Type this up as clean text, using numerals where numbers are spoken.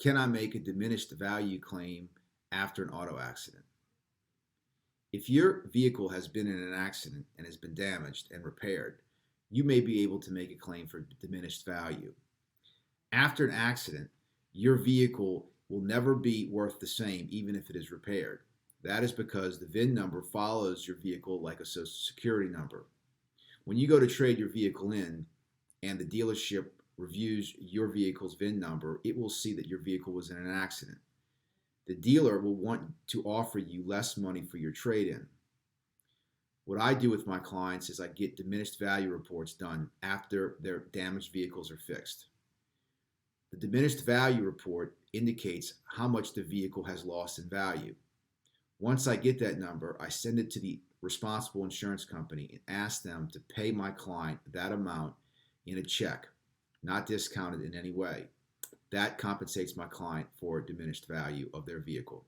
Can I make a diminished value claim after an auto accident? If your vehicle has been in an accident and has been damaged and repaired, you may be able to make a claim for diminished value. After an accident, your vehicle will never be worth the same even if it is repaired. That is because the VIN number follows your vehicle like a social security number. When you go to trade your vehicle in and the dealership reviews your vehicle's VIN number, it will see that your vehicle was in an accident. The dealer will want to offer you less money for your trade-in. What I do with my clients is I get diminished value reports done after their damaged vehicles are fixed. The diminished value report indicates how much the vehicle has lost in value. Once I get that number, I send it to the responsible insurance company and ask them to pay my client that amount in a check, not discounted in any way. That compensates my client for diminished value of their vehicle.